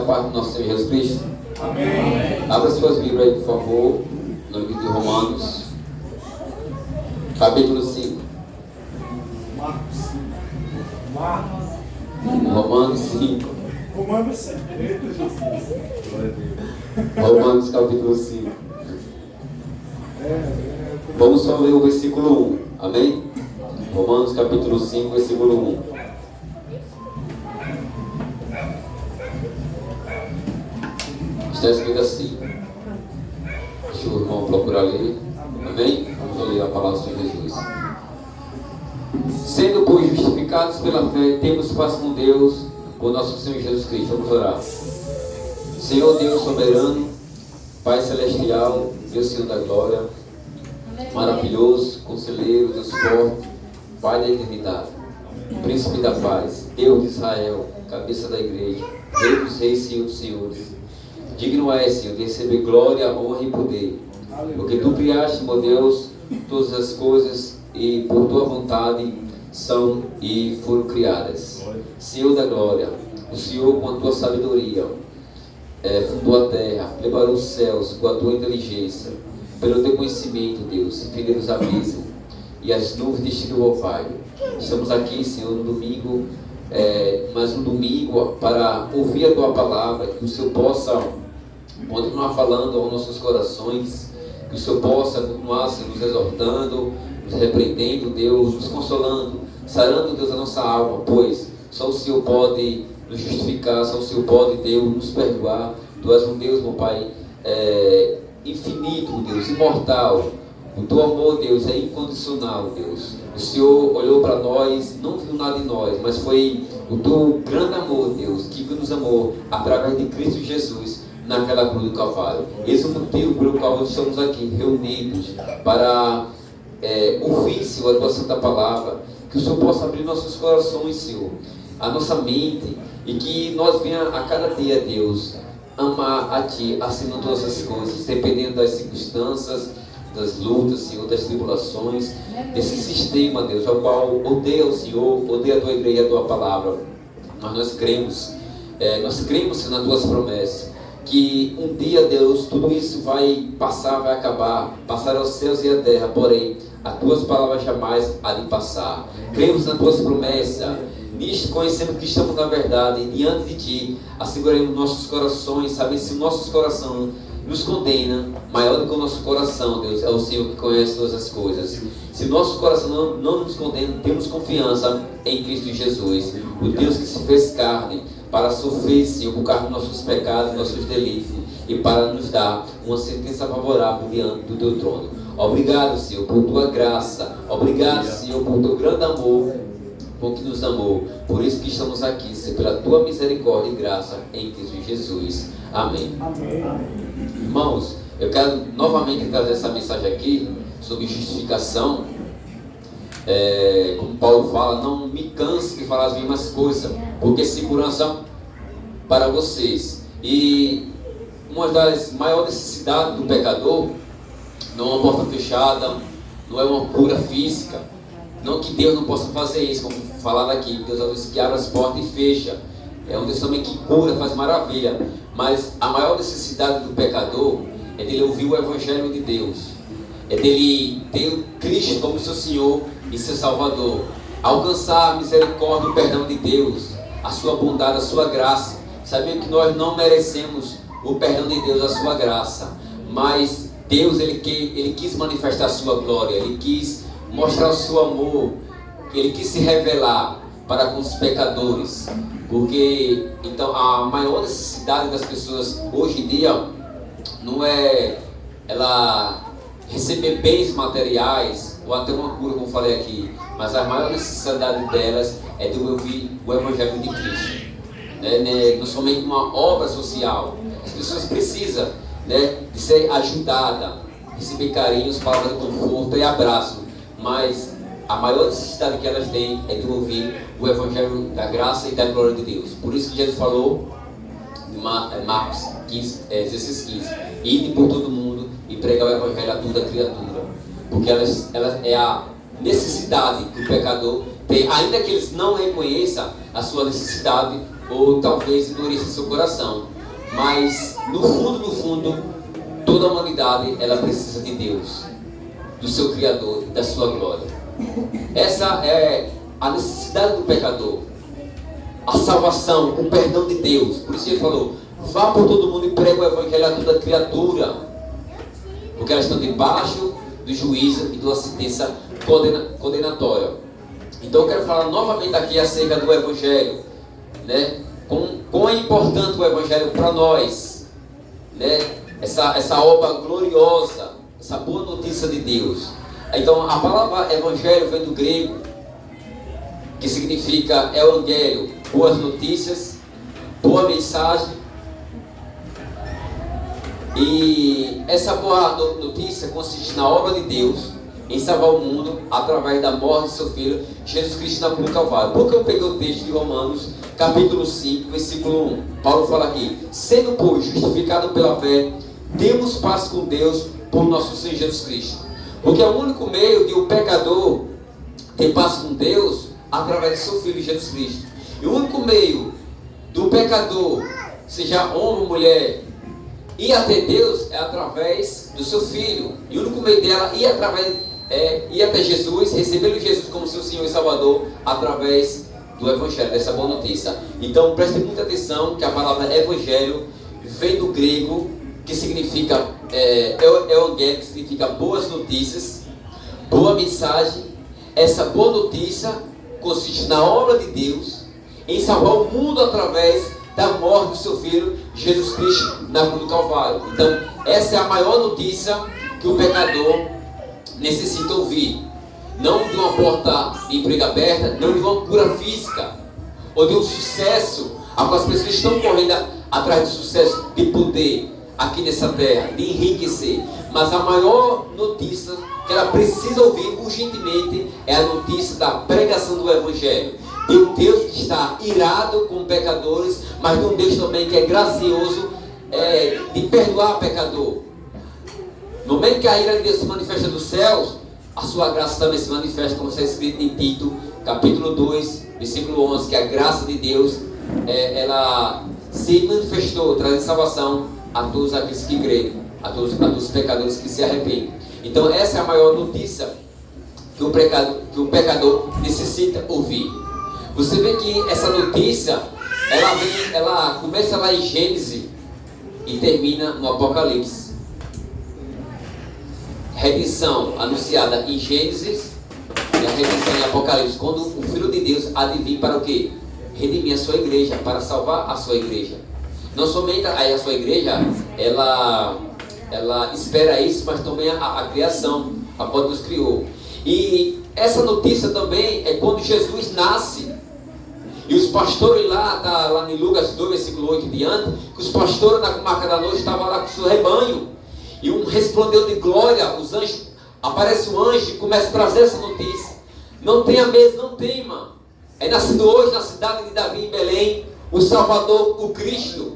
paz do nosso Senhor Jesus Cristo. Amém. Abra suas Bíblias aí, por favor, no livro de Romanos, capítulo 5. Romanos 5. Romanos capítulo 5. Vamos só ler o versículo 1. Amém? Romanos capítulo 5, versículo 1. Está escrito assim. Deixa o irmão procurar ler. Amém? Vamos ler a palavra do Senhor Jesus. Sendo, pois, justificados pela fé, temos paz com Deus, por nosso Senhor Jesus Cristo. Vamos orar. Senhor Deus soberano, Pai celestial, Deus Senhor da glória, maravilhoso, conselheiro, Deus forte, Pai da eternidade, Príncipe da paz, Deus de Israel, cabeça da igreja, Rei dos reis, Senhor dos senhores. Digno é, Senhor, de receber glória, honra e poder, porque Tu criaste, meu Deus, todas as coisas e por Tua vontade são e foram criadas. Senhor da glória, o Senhor com a Tua sabedoria fundou a terra, preparou os céus com a Tua inteligência, pelo Teu conhecimento, Deus, feriu os abismos e as nuvens destinou ao vale. Estamos aqui, Senhor, no domingo, mais um domingo para ouvir a Tua palavra, que o Senhor possa continuar falando aos nossos corações, que o Senhor possa continuar, Senhor, nos exortando, nos repreendendo, Deus, nos consolando, sarando, Deus, a nossa alma, pois só o Senhor pode nos justificar, só o Senhor pode, Deus, nos perdoar. Tu és um Deus, meu Pai, infinito, Deus, imortal. O Teu amor, Deus, é incondicional, Deus. O Senhor olhou para nós, não viu nada em nós, mas foi o Teu grande amor, Deus, que nos amou através de Cristo Jesus naquela cruz do Calvário. Esse é o motivo pelo qual estamos aqui reunidos para ouvir, Senhor, a Tua Santa Palavra. Que o Senhor possa abrir nossos corações, Senhor, a nossa mente, e que nós venha a cada dia, Deus, amar a Ti acima de todas as coisas, dependendo das circunstâncias, das lutas, Senhor, das tribulações, desse sistema, Deus, ao qual odeia o Senhor, odeia a Tua igreja e a Tua palavra. Mas nós cremos, Senhor, nas Tuas promessas, que um dia, Deus, tudo isso vai passar, vai acabar, passar aos céus e à terra, porém, as Tuas palavras jamais há de passar. Cremos nas Tuas promessas, nisto conhecemos que estamos na verdade, e diante de Ti, asseguremos nossos corações, sabe, se o nosso coração nos condena, maior do que o nosso coração, Deus, é o Senhor que conhece todas as coisas. Se o nosso coração não nos condena, temos confiança em Cristo Jesus, o Deus que se fez carne, para sofrer, Senhor, por causa dos nossos pecados, nossos delitos, e para nos dar uma sentença favorável diante do Teu trono. Obrigado, Senhor, por Tua graça. Obrigado, Senhor, por Teu grande amor, por que nos amou. Por isso que estamos aqui, Senhor, pela Tua misericórdia e graça em Cristo Jesus. Amém. Amém. Irmãos, eu quero novamente trazer essa mensagem aqui sobre justificação. Como Paulo fala, não me canse de falar as mesmas coisas, porque segurança para vocês. E uma das maiores necessidades do pecador não é uma porta fechada, não é uma cura física. Não que Deus não possa fazer isso, como falado aqui, Deus é Deus que abre as portas e fecha. É um Deus também que cura, faz maravilha. Mas a maior necessidade do pecador é dele ouvir o Evangelho de Deus, é dele ter Cristo como seu Senhor e seu Salvador, alcançar a misericórdia e o perdão de Deus, a sua bondade, a sua graça. Sabendo que nós não merecemos o perdão de Deus, a sua graça, mas Deus, ele quis manifestar a sua glória, Ele quis mostrar o seu amor, Ele quis se revelar para com os pecadores. Porque então a maior necessidade das pessoas hoje em dia não é ela receber bens materiais ou até uma cura, como falei aqui, mas a maior necessidade delas é de ouvir o Evangelho de Cristo, não somente uma obra social. As pessoas precisam, de ser ajudadas, receber carinhos, palavras de conforto e abraço, mas a maior necessidade que elas têm é de ouvir o Evangelho da graça e da glória de Deus. Por isso que Jesus falou em Marcos 16:15, ide por todo mundo e pregar o Evangelho a toda criatura. Porque ela é a necessidade que o pecador tem, ainda que eles não reconheçam a sua necessidade, ou talvez endureça seu coração. Mas no fundo, toda a humanidade ela precisa de Deus, do seu Criador e da sua glória. Essa é a necessidade do pecador, a salvação, o perdão de Deus. Por isso ele falou: vá por todo mundo e pregue o evangelho a toda criatura, porque elas estão debaixo do juízo e de uma sentença condenatória. Então eu quero falar novamente aqui acerca do evangelho, né? Quão é importante o evangelho para nós, né? Essa obra gloriosa, essa boa notícia de Deus. Então a palavra evangelho vem do grego, que significa evangelho, boas notícias, boa mensagem. E essa boa notícia consiste na obra de Deus em salvar o mundo através da morte de seu Filho Jesus Cristo na cruz do Calvário. Por que eu peguei o texto de Romanos capítulo 5, versículo 1? Paulo fala aqui: sendo, pois, justificado pela fé, temos paz com Deus por nosso Senhor Jesus Cristo. Porque é o único meio de o pecador ter paz com Deus através de seu Filho Jesus Cristo. E o único meio do pecador, seja homem ou mulher, ir até Deus é através do seu Filho. E o único meio dela ir até Jesus, recebendo Jesus como seu Senhor e Salvador, através do Evangelho, dessa boa notícia. Então preste muita atenção que a palavra Evangelho vem do grego, que significa Evangelho, que significa boas notícias, boa mensagem. Essa boa notícia consiste na obra de Deus em salvar o mundo através da morte do seu Filho Jesus Cristo na cruz do Calvário. Então essa é a maior notícia que o pecador necessita ouvir. Não de uma porta de emprego aberta, não de uma cura física, ou de um sucesso, as pessoas estão correndo atrás de sucesso, de poder aqui nessa terra, de enriquecer. Mas a maior notícia que ela precisa ouvir urgentemente é a notícia da pregação do Evangelho. De um Deus que está irado com pecadores, mas de um Deus também que é gracioso, de perdoar pecador. No momento que a ira de Deus se manifesta dos céus, a sua graça também se manifesta, como está escrito em Tito, capítulo 2, versículo 11, que a graça de Deus, ela se manifestou, trazendo salvação a todos aqueles que creem, a todos os pecadores que se arrependem. Então essa é a maior notícia que o pecador necessita ouvir. Você vê que essa notícia, ela começa lá em Gênesis e termina no Apocalipse. Redenção anunciada em Gênesis e a redenção em Apocalipse, quando o Filho de Deus há de vir para o quê? Redimir a sua igreja, para salvar a sua igreja. Não somente a sua igreja, ela espera isso, mas também a criação, a qual Deus criou. E essa notícia também é quando Jesus nasce. E os pastores lá em Lucas 2, versículo 8 diante, que os pastores na marca da noite estavam lá com o seu rebanho. E um resplandeu de glória, os anjos, aparece um anjo e começa a trazer essa notícia. Não tenha medo, não tema. É nascido hoje na cidade de Davi, em Belém, o Salvador, o Cristo.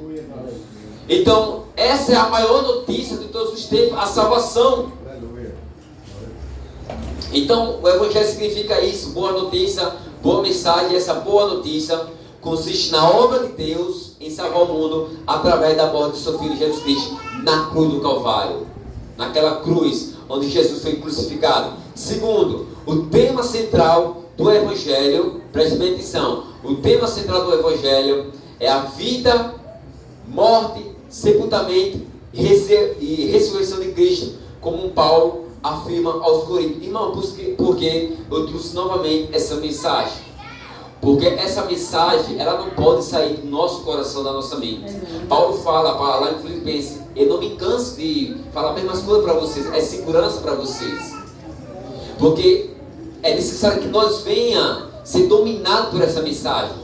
Então, essa é a maior notícia de todos os tempos, a salvação. Então, o Evangelho significa isso, boa notícia, boa mensagem. Essa boa notícia consiste na obra de Deus em salvar o mundo através da morte do seu Filho Jesus Cristo na cruz do Calvário, naquela cruz onde Jesus foi crucificado. Segundo, o tema central do Evangelho, preste bem atenção, o tema central do Evangelho é a vida, morte, sepultamento e ressurreição de Cristo, como Paulo afirma aos Coríntios. Irmão, por que eu trouxe novamente essa mensagem? Porque essa mensagem, ela não pode sair do nosso coração, da nossa mente. Paulo fala lá em Filipenses: eu não me canso de falar a mesma coisa para vocês, é segurança para vocês. Porque é necessário que nós venha ser dominado por essa mensagem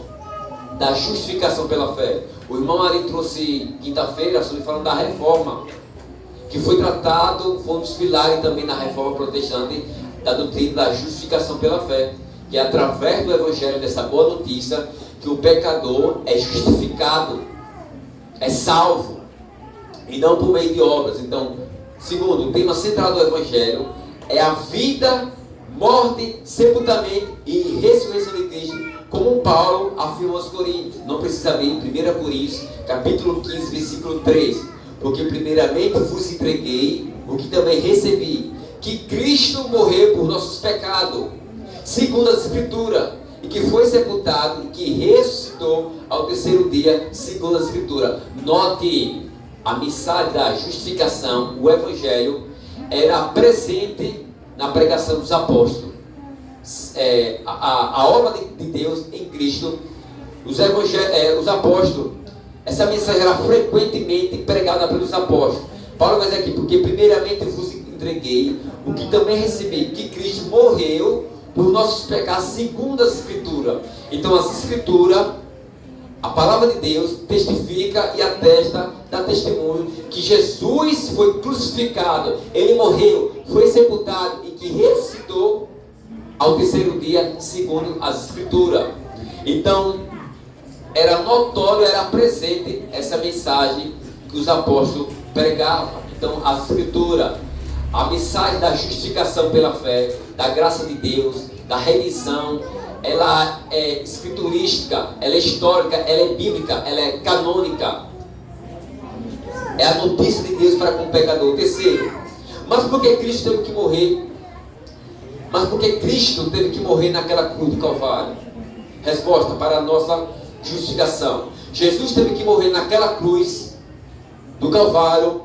da justificação pela fé. O irmão Ari trouxe quinta-feira sobre falando da reforma, que foi tratado, foi um dos pilares também na reforma protestante, da doutrina da justificação pela fé, que é através do Evangelho, dessa boa notícia, que o pecador é justificado, é salvo, e não por meio de obras. Então, segundo, o tema central do Evangelho é a vida, morte, sepultamento e ressurreição de Cristo, Como Paulo afirmou aos Coríntios, não precisa ver em 1 Coríntios, capítulo 15, versículo 3. Porque primeiramente vos entreguei o que também recebi, que Cristo morreu por nossos pecados, segundo a Escritura, e que foi sepultado e que ressuscitou ao terceiro dia, segundo a Escritura. Note, a mensagem da justificação, o Evangelho, era presente na pregação dos apóstolos. A obra de Deus em Cristo, os apóstolos, essa mensagem era frequentemente pregada pelos apóstolos. Paulo vai dizer aqui, porque primeiramente vos entreguei o que também recebi, que Cristo morreu por nossos pecados, segundo as Escrituras. Então as Escrituras, a palavra de Deus, testifica e atesta, dá testemunho que Jesus foi crucificado, ele morreu, foi sepultado e que ressuscitou ao terceiro dia, segundo as Escrituras. Então era notório, era presente essa mensagem que os apóstolos pregavam. Então as Escrituras, a mensagem da justificação pela fé, da graça de Deus, da redenção, ela é escriturística, ela é histórica, ela é bíblica, ela é canônica. É a notícia de Deus para com o pecador. Terceiro, mas por que Cristo teve que morrer? Mas por que Cristo teve que morrer naquela cruz do Calvário? Resposta para a nossa justificação. Jesus teve que morrer naquela cruz do Calvário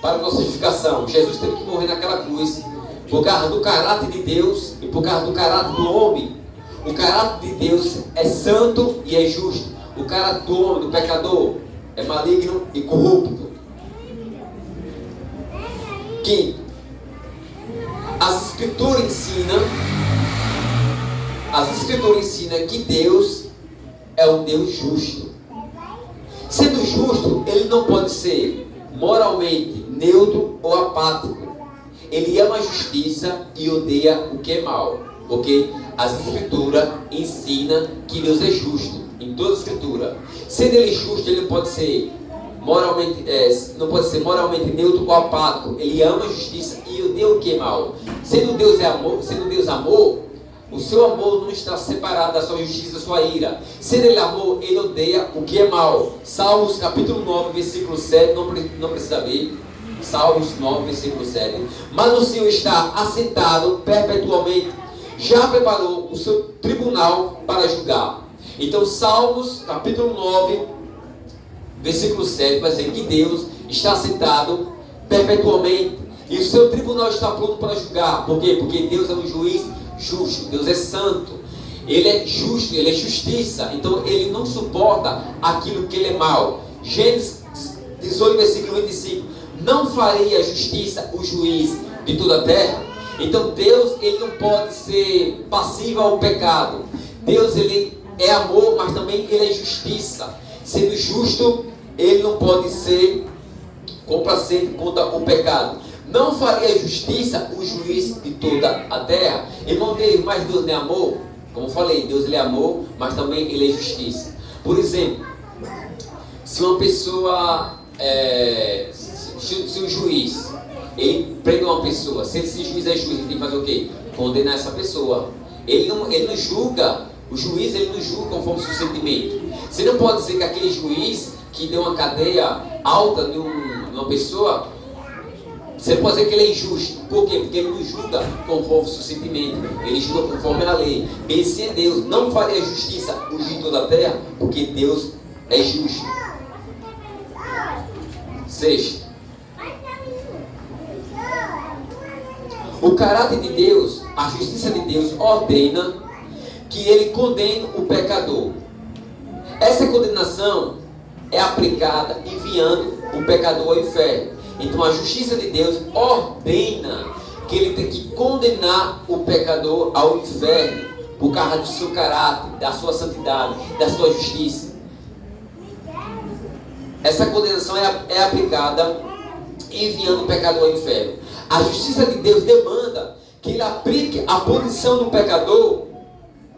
para a nossa justificação. Jesus teve que morrer naquela cruz por causa do caráter de Deus e por causa do caráter do homem. O caráter de Deus é santo e é justo. O caráter do homem, do pecador, é maligno e corrupto. Quinto, as Escrituras ensinam que Deus é um Deus justo. Sendo justo, ele não pode ser moralmente neutro ou apático. Ele ama a justiça e odeia o que é mal. Porque as Escrituras ensinam que Deus é justo em toda a Escritura. Sendo ele justo, ele não pode ser moralmente neutro ou apático. Ele ama a justiça e odeia o que é mal. Sendo Deus amor, o seu amor não está separado da sua justiça e da sua ira. Sendo ele amor, ele odeia o que é mal. Salmos capítulo 9, versículo 7, não precisa ver. Salmos 9, versículo 7. Mas o Senhor está assentado perpetuamente, já preparou o seu tribunal para julgar. Então Salmos capítulo 9, versículo 7 vai dizer que Deus está assentado perpetuamente e o seu tribunal está pronto para julgar. Por quê? Porque Deus é um juiz justo, Deus é santo, ele é justo, ele é justiça. Então ele não suporta aquilo que ele é mal. Gênesis 18, versículo 25. Não faria justiça o juiz de toda a terra? Então Deus, ele não pode ser passivo ao pecado. Deus, ele é amor, mas também ele é justiça. Sendo justo, ele não pode ser complacente contra o pecado. Não faria justiça o juiz de toda a terra? Irmão dele, mas Deus não é amor? Como eu falei, Deus, ele é amor, mas também ele é justiça. Por exemplo, se uma pessoa, se um juiz, ele prende uma pessoa, se esse juiz é juiz, ele tem que fazer o quê? Condenar essa pessoa. Ele não julga, o juiz, ele não julga conforme o seu sentimento. Você não pode dizer que aquele juiz que deu uma cadeia alta de uma pessoa, você pode dizer que ele é injusto. Por quê? Porque ele não julga conforme o seu sentimento, ele julga conforme a lei. Esse é Deus. Não faria justiça o juiz de toda a terra, porque Deus é justo. Sexto, o caráter de Deus, a justiça de Deus ordena que ele condene o pecador. Essa condenação é aplicada enviando o pecador ao inferno. Então a justiça de Deus ordena que ele tem que condenar o pecador ao inferno por causa do seu caráter, da sua santidade, da sua justiça. Essa condenação é aplicada enviando o pecador ao inferno. A justiça de Deus demanda que ele aplique a punição do pecador.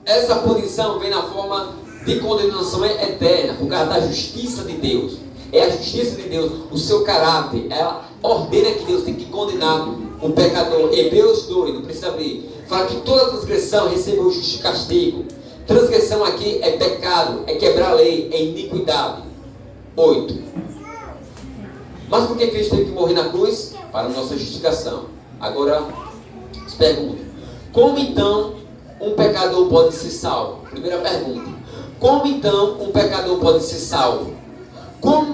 Essa punição vem na forma de condenação eterna, por causa da justiça de Deus. É a justiça de Deus, o seu caráter. Ela ordena que Deus tem que condenar o pecador. Hebreus 2, não precisa abrir, fala que toda transgressão recebeu o justo castigo. Transgressão aqui é pecado, é quebrar a lei, é iniquidade. 8. Mas por que Cristo teve que morrer na cruz? Para a nossa justificação. Agora, se pergunta: como então um pecador pode ser salvo? Primeira pergunta: como então um pecador pode ser salvo? Como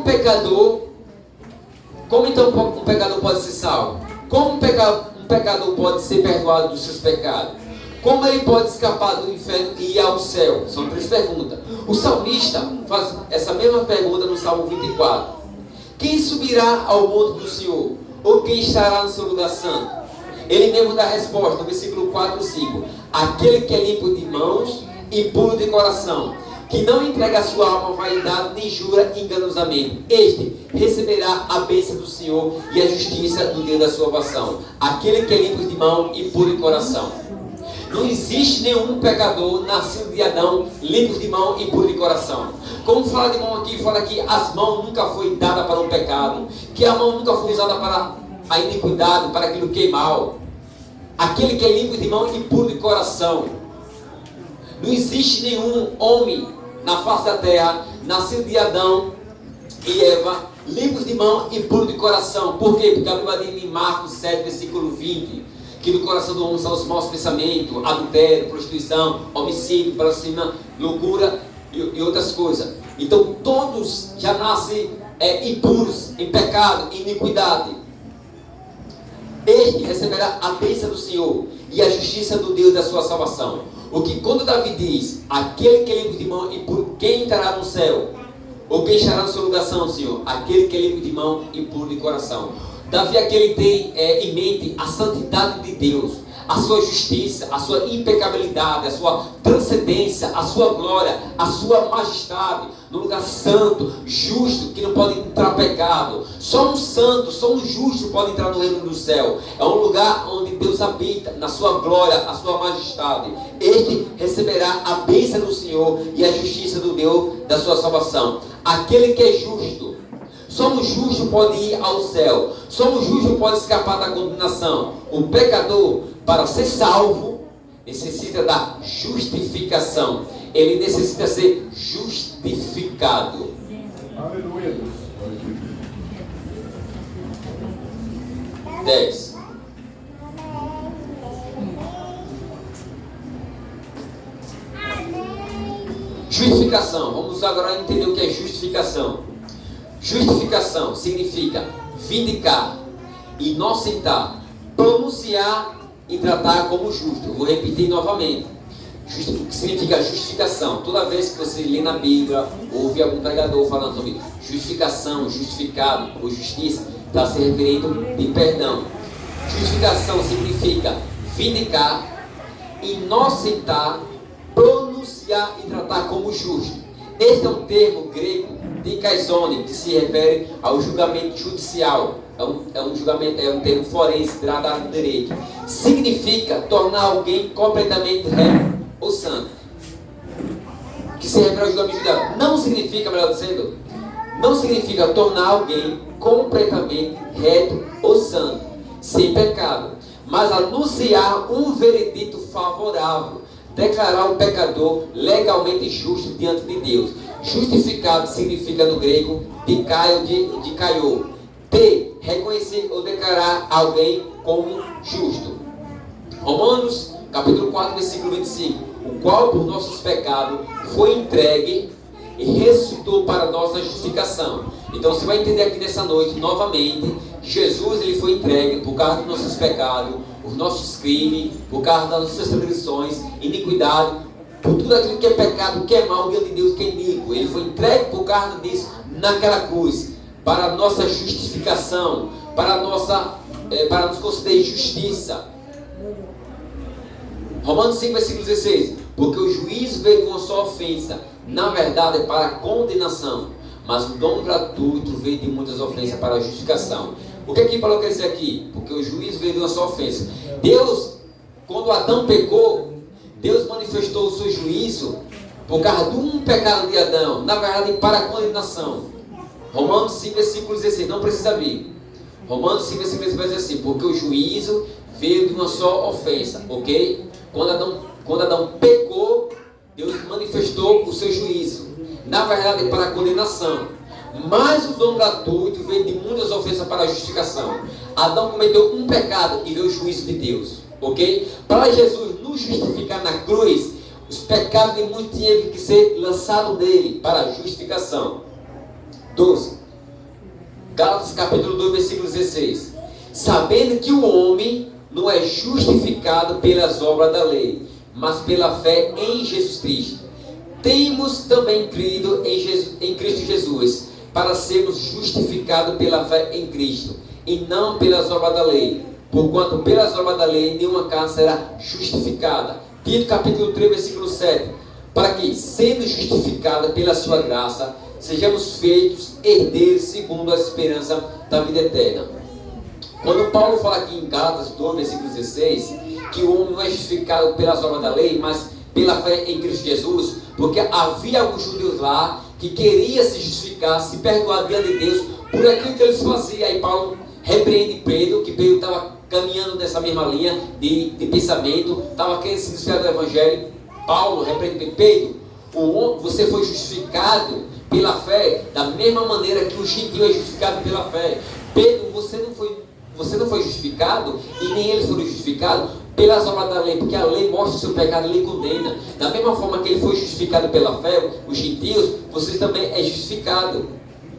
então um pecador pode ser salvo? Como um pecador pode ser perdoado dos seus pecados? Como ele pode escapar do inferno e ir ao céu? São 3 perguntas. O salmista faz essa mesma pergunta no Salmo 24. Quem subirá ao monte do Senhor? Ou quem estará no seu lugar santo? Ele mesmo dá a resposta no versículo 4 e 5. Aquele que é limpo de mãos e puro de coração, que não entrega a sua alma à vaidade, nem jura enganosamente, este receberá a bênção do Senhor e a justiça do Deus da sua salvação. Aquele que é limpo de mão e puro de coração. Não existe nenhum pecador nascido de Adão, limpo de mão e puro de coração. Como fala de mão aqui, fala que as mãos nunca foi dada para o pecado, que a mão nunca foi usada para a iniquidade, para aquilo que é mal. Aquele que é limpo de mão e puro de coração. Não existe nenhum homem na face da terra, nascido de Adão e Eva, limpos de mão e puro de coração. Por quê? Porque a Bíblia diz em Marcos 7, versículo 20, que no coração do homem são os maus pensamentos, adultério, prostituição, homicídio, blasfêmia, loucura e outras coisas. Então todos já nascem impuros, em pecado, em iniquidade. Este receberá a bênção do Senhor e a justiça do Deus da sua salvação. O que quando Davi diz: aquele que é limpo de mão e puro, quem entrará no céu? Ou quem estará no seu lugar, Senhor? Aquele que é limpo de mão e puro de coração. Davi aqui ele tem em mente a santidade de Deus, a sua justiça, a sua impecabilidade, a sua transcendência, a sua glória, a sua majestade, no lugar santo, justo, que não pode entrar pecado. Só um santo, só um justo pode entrar no reino do céu. É um lugar onde Deus habita, na sua glória, a sua majestade. Este receberá a bênção do Senhor e a justiça do Deus da sua salvação. Aquele que é justo. Só um justo pode ir ao céu. Só um justo pode escapar da condenação. O pecador, para ser salvo, necessita da justificação. Ele necessita ser justificado. Aleluia. 10. Justificação. Vamos agora entender o que é justificação. Justificação significa vindicar, inocentar, pronunciar e tratar como justo. Eu vou repetir novamente. Significa justificação. Toda vez que você lê na Bíblia, ouve algum pregador falando sobre justificação, justificado ou justiça, está se referindo de perdão. Justificação significa vindicar, inocentar, pronunciar e tratar como justo. Este é um termo grego, dikaizone, que se refere ao julgamento judicial. É um termo forense, da área do direito. Significa tornar alguém completamente reto ou santo. Que se refere ao julgamento judicial. Não significa, melhor dizendo, não significa tornar alguém completamente reto ou santo, sem pecado, mas anunciar um veredito favorável. Declarar o pecador legalmente justo diante de Deus. Justificado significa no grego de caiô. Reconhecer ou declarar alguém como justo. Romanos capítulo 4, versículo 25. O qual por nossos pecados foi entregue e ressuscitou para nossa justificação. Então você vai entender aqui nessa noite novamente, Jesus ele foi entregue por causa dos nossos pecados, os nossos crimes, por causa das nossas transgressões, iniquidade, por tudo aquilo que é pecado, que é mal diante de Deus, que é iníquo. Ele foi entregue por causa disso naquela cruz, para a nossa justificação, para nos conceder justiça. Romanos 5, versículo 16. Porque o juízo veio de uma só ofensa, na verdade é para a condenação, mas o dom gratuito veio de muitas ofensas para a justificação. O que Paulo quer dizer aqui? Porque o juízo veio de uma só ofensa. Deus, quando Adão pecou, Deus manifestou o seu juízo por causa de um pecado de Adão, na verdade para a condenação. Romanos 5, versículo 16, não precisa abrir. Romanos 5, versículo 16 vai dizer assim: porque o juízo veio de uma só ofensa, ok? Quando Adão pecou, Deus manifestou o seu juízo, na verdade para a condenação. Mas o dom gratuito veio de muitas ofensas para a justificação. Adão cometeu um pecado e veio o juízo de Deus, ok? Para Jesus nos justificar na cruz, os pecados de muitos tinham que ser lançados nele para a justificação. 12. Gálatas capítulo 2, versículo 16. Sabendo que o homem não é justificado pelas obras da lei, mas pela fé em Jesus Cristo. Temos também crido em Cristo Jesus, para sermos justificados pela fé em Cristo, e não pelas obras da lei. Porquanto pelas obras da lei nenhuma carne será justificada. Tito capítulo 3, versículo 7. Para que, sendo justificados pela sua graça, sejamos feitos herdeiros segundo a esperança da vida eterna. Quando Paulo fala aqui em Gálatas 2, versículo 16, que o homem não é justificado pelas obras da lei, mas pela fé em Cristo Jesus, porque havia alguns judeus lá que queriam se justificar, se perdoar diante de Deus por aquilo que eles faziam. Aí Paulo repreende Pedro, que Pedro estava caminhando nessa mesma linha de pensamento, estava querendo se desfiar do Evangelho. Paulo repreende Pedro, você foi justificado pela fé da mesma maneira que o gentio é justificado pela fé. Pedro, você não foi justificado e nem eles foram justificados pelas obras da lei, porque a lei mostra o seu pecado, a lei condena. Da mesma forma que ele foi justificado pela fé, os gentios, você também é justificado,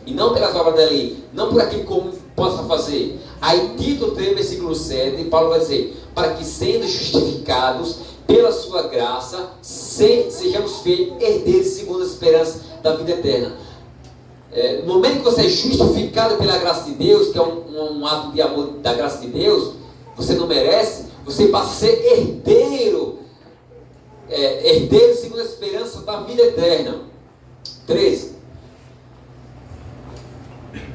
e não pelas obras da lei, não por aquilo que o homem possa fazer. Aí Tito 3, versículo 7, Paulo vai dizer, para que sendo justificados pela sua graça, sejamos feitos herdeiros segundo a esperança da vida eterna. No momento que você é justificado pela graça de Deus, que é um ato de amor da graça de Deus, você não merece, você passa a ser herdeiro, herdeiro segundo a esperança da vida eterna. 13.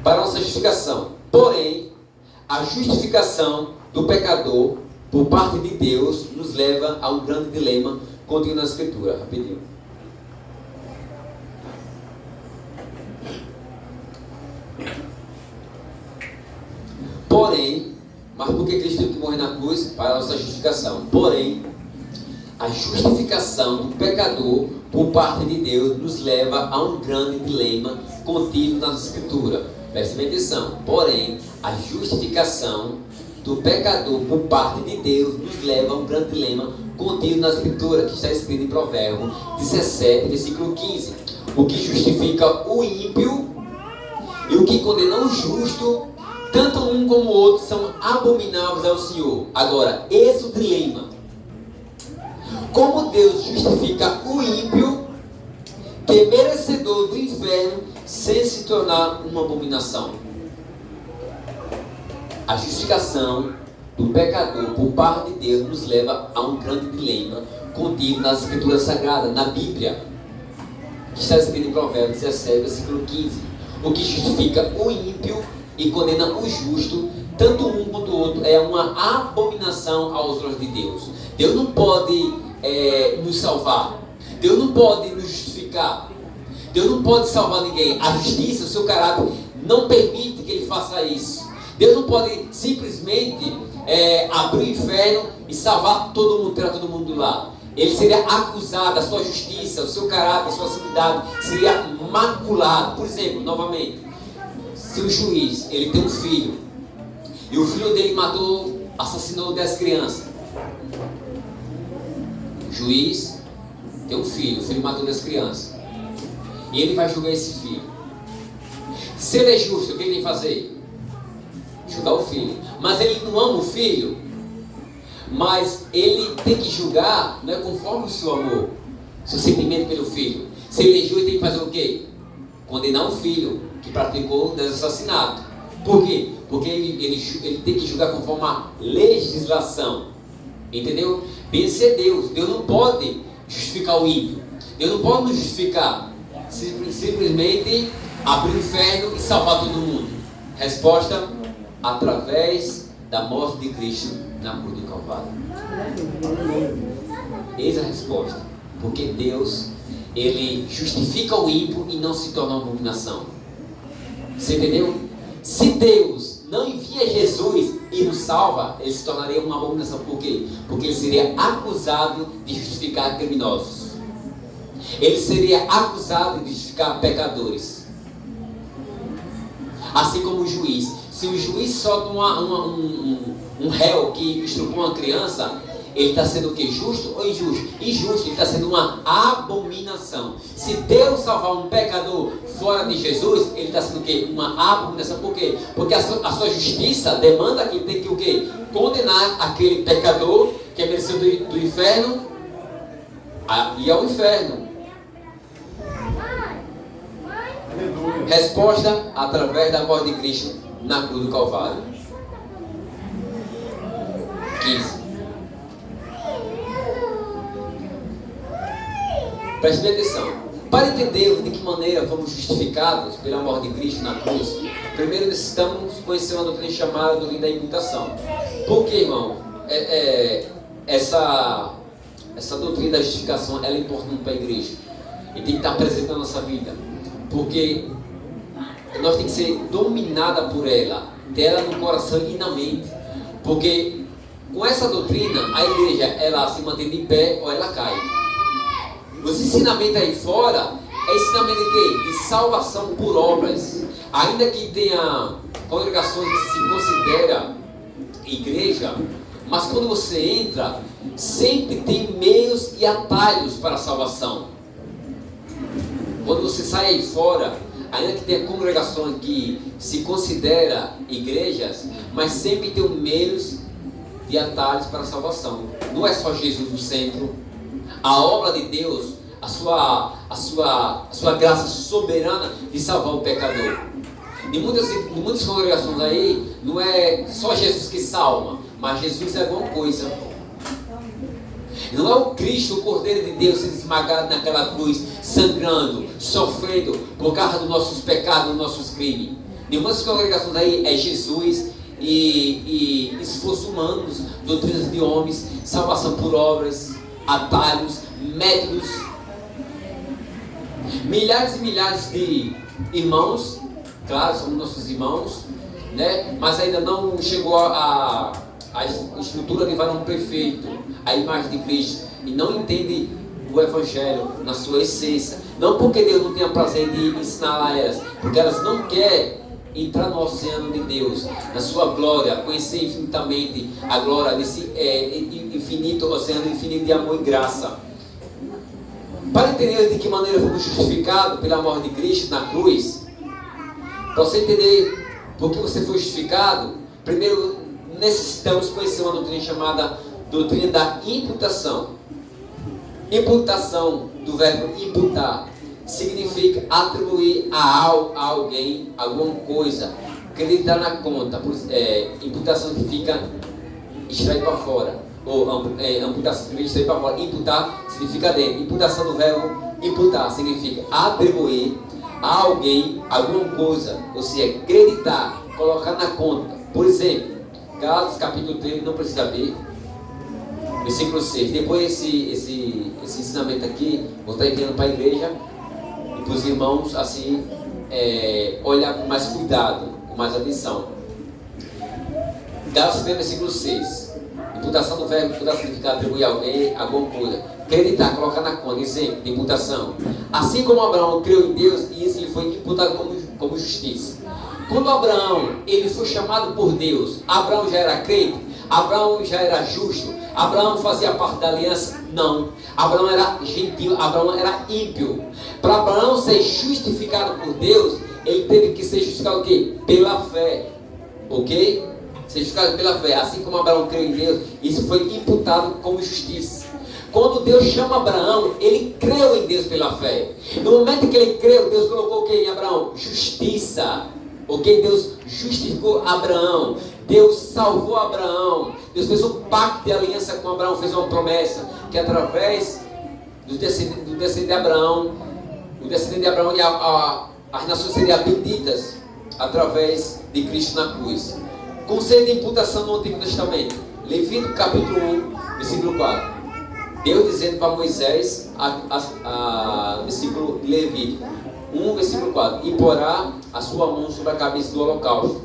Para a nossa justificação. Porém, a justificação do pecador por parte de Deus nos leva a um grande dilema contido na Escritura. Rapidinho. Porém, mas por que Cristo teve que morrer na cruz? Para a nossa justificação. Porém, a justificação do pecador por parte de Deus nos leva a um grande dilema contido na Escritura. Preste bem atenção. Porém, a justificação do pecador por parte de Deus nos leva a um grande dilema contido na Escritura, que está escrito em Provérbios 17, versículo 15. O que justifica o ímpio e o que condena o justo, tanto um como o outro são abomináveis ao Senhor. Agora, esse é o dilema. Como Deus justifica o ímpio, que é merecedor do inferno, sem se tornar uma abominação? A justificação do pecador por parte de Deus nos leva a um grande dilema contido nas Escrituras Sagradas, na Bíblia, que está escrito em Provérbios 17, versículo 15. O que justifica o ímpio e condena o justo, tanto um quanto o outro, é uma abominação aos olhos de Deus. Deus não pode nos salvar. Deus não pode nos justificar. Deus não pode salvar ninguém. A justiça, o seu caráter, não permite que ele faça isso. Deus não pode simplesmente abrir o inferno e salvar todo mundo, tirar todo mundo do lado. Ele seria acusado, a sua justiça, o seu caráter, a sua santidade seria maculado. Por exemplo, novamente, se o juiz, ele tem um filho, e o filho dele assassinou 10 crianças. O juiz tem um filho, o filho matou 10 crianças. E ele vai julgar esse filho. Se ele é justo, o que ele tem que fazer? Julgar o filho. Mas ele não ama o filho. Mas ele tem que julgar, não é conforme o seu amor, seu sentimento pelo filho. Se ele é justo, ele tem que fazer o quê? Condenar o filho que praticou o assassinato. Por quê? Porque ele tem que julgar conforme a legislação. Entendeu? Pense é Deus. Deus não pode justificar o ímpio. Deus não pode nos justificar. Simplesmente abrir o inferno e salvar todo mundo. Resposta: através da morte de Cristo na cruz do Calvário. Eis a resposta. Porque Deus, ele justifica o ímpio e não se torna uma abominação. Você entendeu? Se Deus não envia Jesus e nos salva, ele se tornaria uma abominação. Por quê? Porque ele seria acusado de justificar criminosos. ele seria acusado de justificar pecadores. Assim como o juiz. Se o juiz solta um réu que estuprou uma criança, ele está sendo o quê? Justo ou injusto? Injusto, ele está sendo uma abominação. Se Deus salvar um pecador fora de Jesus, ele está sendo o quê? Uma abominação. Por quê? Porque a sua justiça demanda que ele tem que o quê? Condenar aquele pecador que é merecido do inferno e ao inferno. Resposta através da morte de Cristo na cruz do Calvário. 15. Preste bem atenção. Para entender de que maneira fomos justificados pela morte de Cristo na cruz, primeiro necessitamos conhecer uma doutrina chamada doutrina da imputação. Por que, irmão? Essa doutrina da justificação ela é importante para a igreja e tem que estar presente na nossa vida, porque nós temos que ser dominada por ela, ter ela no coração e na mente, porque com essa doutrina a igreja ela se mantém de pé ou ela cai. Os ensinamentos aí fora é ensinamento de quê? De salvação por obras. Ainda que tenha congregações que se considera igreja, mas quando você entra, sempre tem meios e atalhos para a salvação. Quando você sai aí fora, ainda que tenha congregações que se considera igrejas, mas sempre tem meios e atalhos para a salvação. Não é só Jesus no centro. A obra de Deus, a sua graça soberana de salvar o pecador. Em muitas congregações aí, não é só Jesus que salva, mas Jesus é alguma coisa. Não é o Cristo, o Cordeiro de Deus, sendo esmagado naquela cruz, sangrando, sofrendo por causa dos nossos pecados, dos nossos crimes. Em muitas congregações aí é Jesus e esforços humanos, doutrinas de homens, salvação por obras, atalhos, métodos. Milhares e milhares de irmãos, claro, são nossos irmãos, né? Mas ainda não chegou a estrutura de varão perfeito, a imagem de Cristo, e não entende o Evangelho na sua essência. Não porque Deus não tenha prazer de ensinar a elas, porque elas não querem entrar no oceano de Deus, na sua glória, conhecer infinitamente a glória desse infinito oceano infinito de amor e graça. Para entender de que maneira fomos justificados pela morte de Cristo na cruz, para você entender por que você foi justificado, primeiro necessitamos conhecer uma doutrina chamada doutrina da imputação. Imputação, do verbo imputar, significa atribuir a alguém alguma coisa, acreditar na conta. Imputação significa extrair para fora, ou amputação significa extrair para fora. Imputar significa dentro. Imputação do verbo imputar significa atribuir a alguém alguma coisa, ou seja, acreditar, colocar na conta. Por exemplo, Gálatas capítulo 3, não precisa ver, versículo 6. Depois esse ensinamento aqui, vou estar enviando para a igreja e para os irmãos, assim, olhar com mais cuidado, com mais atenção. Gálatas 3, versículo 6. Imputação do verbo imputar significa atribuir a alguém alguma coisa. Acreditar, colocar na conta, exemplo de imputação. Assim como Abraão creu em Deus, e isso lhe foi imputado como justiça. Quando Abraão ele foi chamado por Deus, Abraão já era crente? Abraão já era justo? Abraão fazia parte da aliança? Não. Abraão era gentil, Abraão era ímpio. Para Abraão ser justificado por Deus, ele teve que ser justificado o quê? Pela fé. Ok? Ser justificado pela fé. Assim como Abraão creu em Deus, isso foi imputado como justiça. Quando Deus chama Abraão, ele creu em Deus pela fé. No momento que ele creu, Deus colocou o que em Abraão? Justiça. Ok? Deus justificou Abraão. Deus salvou Abraão. Deus fez um pacto de aliança com Abraão. Fez uma promessa que através do descendente de Abraão, o descendente de Abraão e as nações seriam benditas através de Cristo na cruz. Conceito de imputação no Antigo Testamento. Levítico capítulo 1, versículo 4. Deus dizendo para Moisés, versículo de Levítico 1, versículo 4: e porá a sua mão sobre a cabeça do holocausto,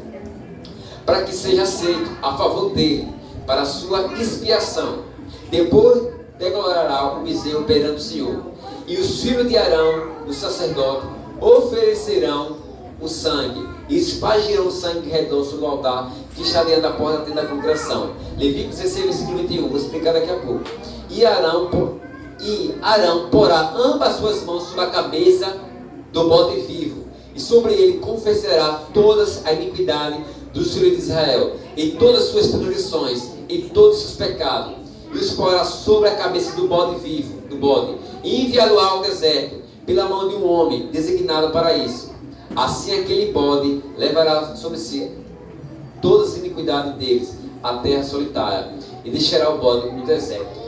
para que seja aceito a favor dele, para a sua expiação. Depois declarará o bezerro perante o Senhor, E os filhos de Arão, o sacerdote, oferecerão o sangue e espargirão o sangue redor sobre o altar que está diante da porta da tenda da congregação. Levítico 16, versículo 21, vou explicar daqui a pouco. E Arão porá ambas as suas mãos sobre a cabeça do bode vivo, e sobre ele confessará todas a iniquidade dos filhos de Israel, e todas as suas transgressões, e todos os seus pecados, e os porá sobre a cabeça do bode vivo, e enviá-lo ao deserto, pela mão de um homem designado para isso. Assim aquele bode levará sobre si todas as iniquidades deles, a terra solitária, e deixará o bode no deserto.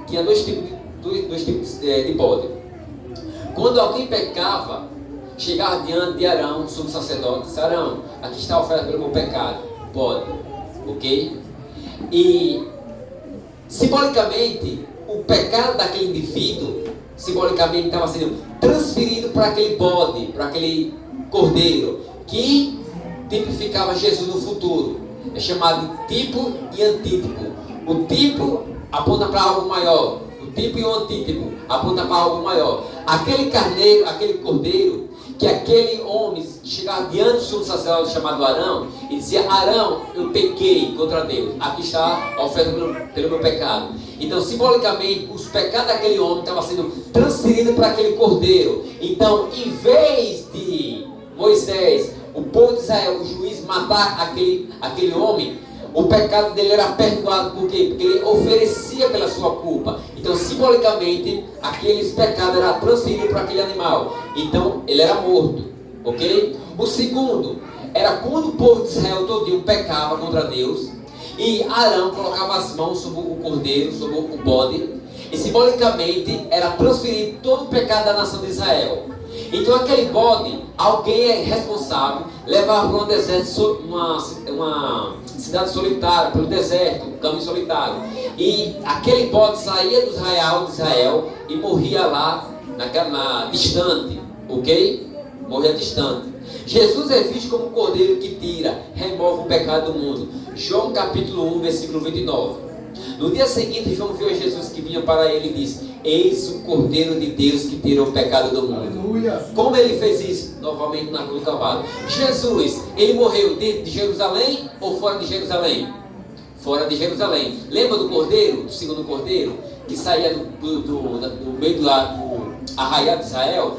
Tinha dois tipos de bode. Quando alguém pecava, chegava diante de Arão, sumo sacerdote, disse: Arão, aqui está a oferta pelo meu pecado. Bode, ok? E simbolicamente, o pecado daquele indivíduo, simbolicamente estava sendo transferido para aquele bode, para aquele cordeiro, que tipificava Jesus no futuro. É chamado de tipo e antítipo. O tipo aponta para algo maior, o tipo e o antítipo aponta para algo maior. Aquele carneiro, aquele cordeiro, que aquele homem chegava diante do sumo sacerdote chamado Arão e dizia: Arão, eu pequei contra Deus, aqui está a oferta pelo meu pecado. Então, simbolicamente, os pecados daquele homem estavam sendo transferidos para aquele cordeiro. Então, em vez de Moisés, o povo de Israel, o juiz, matar aquele homem, o pecado dele era perdoado. Por quê? Porque ele oferecia pela sua culpa. Então, simbolicamente, aqueles pecados eram transferidos para aquele animal. Então, ele era morto. Ok? O segundo era quando o povo de Israel todinho pecava contra Deus, e Arão colocava as mãos sobre o cordeiro, sobre o bode, e simbolicamente era transferido todo o pecado da nação de Israel. Então aquele bode, alguém é responsável, levava para um deserto, uma cidade solitária, pelo deserto, um caminho solitário. E aquele bode saía do arraial de Israel e morria lá, distante, ok? Morria distante. Jesus é visto como um cordeiro que tira, remove o pecado do mundo. João capítulo 1, versículo 29. No dia seguinte, João viu Jesus que vinha para ele e disse: Eis o Cordeiro de Deus que tira o pecado do mundo. Aleluia. Como ele fez isso? Novamente na cruz do Calvário. Jesus, ele morreu dentro de Jerusalém ou fora de Jerusalém? Fora de Jerusalém. Lembra do cordeiro, do segundo cordeiro, que saía do meio do arraial de Israel?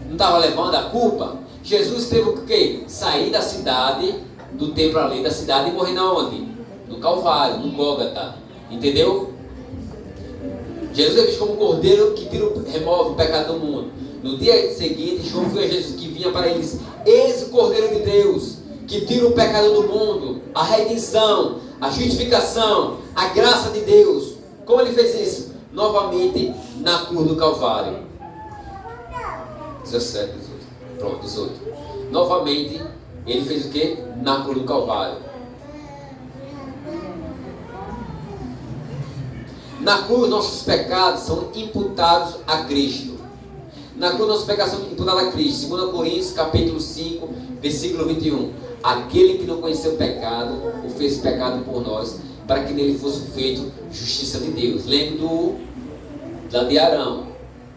Não estava levando a culpa? Jesus teve o quê? Sair da cidade, do templo ali da cidade, e morrer na onde? No Calvário, no Gólgota. Entendeu? Jesus é visto como um cordeiro que remove o pecado do mundo. No dia seguinte, João viu a Jesus que vinha para ele e disse: Eis o Cordeiro de Deus que tira o pecado do mundo, a redenção, a justificação, a graça de Deus. Como ele fez isso? Novamente na cruz do Calvário. 17, 18. Pronto, 18. Novamente, ele fez o que? Na cruz do Calvário. Na cruz, nossos pecados são imputados a Cristo. Na cruz, nossos pecados são imputados a Cristo. 2 Coríntios, capítulo 5, versículo 21. Aquele que não conheceu o pecado, o fez pecado por nós, para que nele fosse feito justiça de Deus. Lembra de Arão.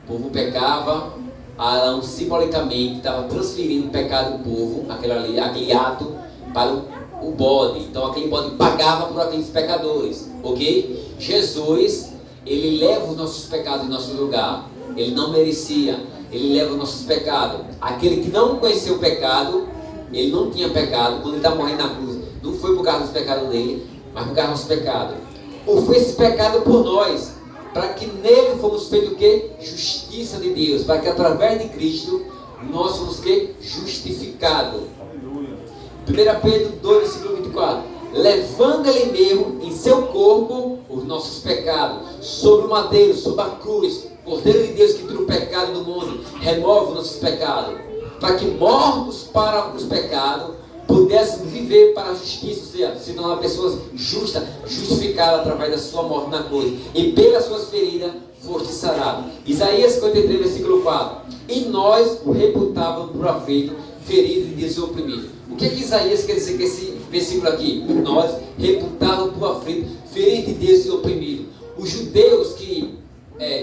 O povo pecava, Arão simbolicamente estava transferindo o pecado do povo, aquele ato, para o bode. Então aquele bode pagava por aqueles pecadores, ok? Jesus, ele leva os nossos pecados em nosso lugar. Ele não merecia, ele leva os nossos pecados. Aquele que não conheceu o pecado, ele não tinha pecado, quando ele está morrendo na cruz, não foi por causa dos pecados dele, mas por causa dos nossos pecados. Ou foi esse pecado por nós, para que nele fomos feitos o quê? Justiça de Deus, para que através de Cristo nós fomos o quê? Justificados. 1 Pedro 2, versículo 24. Levando ele mesmo em seu corpo os nossos pecados, sobre o madeiro, sobre a cruz, Cordeiro de Deus que tira o pecado do mundo, remove os nossos pecados, para que mortos para os pecados, pudéssemos viver para a justiça, ou seja, se tornar pessoas justas, justificadas através da sua morte na cruz, e pelas suas feridas foste sarado. Isaías 53, versículo 4. E nós o reputávamos por aflito, ferido e desoprimido. O que Isaías quer dizer com esse versículo aqui? Nós reputávamos por aflito, ferido e desoprimido. Os judeus que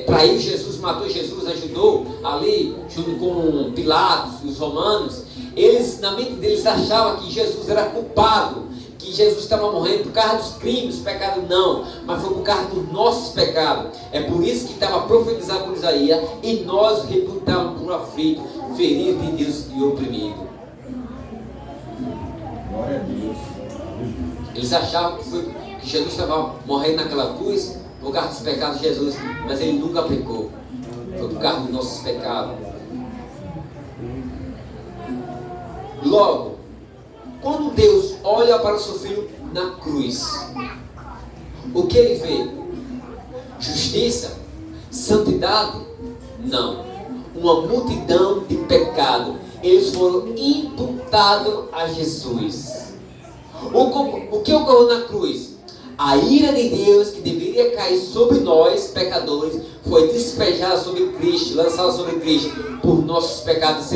traiu Jesus, matou Jesus, ajudou ali, junto com Pilatos e os romanos, eles, na mente deles, achavam que Jesus era culpado, que Jesus estava morrendo por causa dos crimes, dos pecados, não, mas foi por causa dos nossos pecados. É por isso que estava profetizado por Isaías, e nós reputávamos por aflito, ferido de Deus e oprimido. Glória a Deus. Eles achavam que Jesus estava morrendo naquela cruz por causa dos pecados de Jesus, mas ele nunca pecou. Foi por causa dos nossos pecados. Logo, quando Deus olha para o seu filho na cruz, o que ele vê? Justiça? Santidade? Não. Uma multidão de pecado. Eles foram imputados a Jesus. O que ocorreu na cruz? A ira de Deus que deveria cair sobre nós, pecadores, foi despejada sobre Cristo, lançada sobre Cristo, por nossos pecados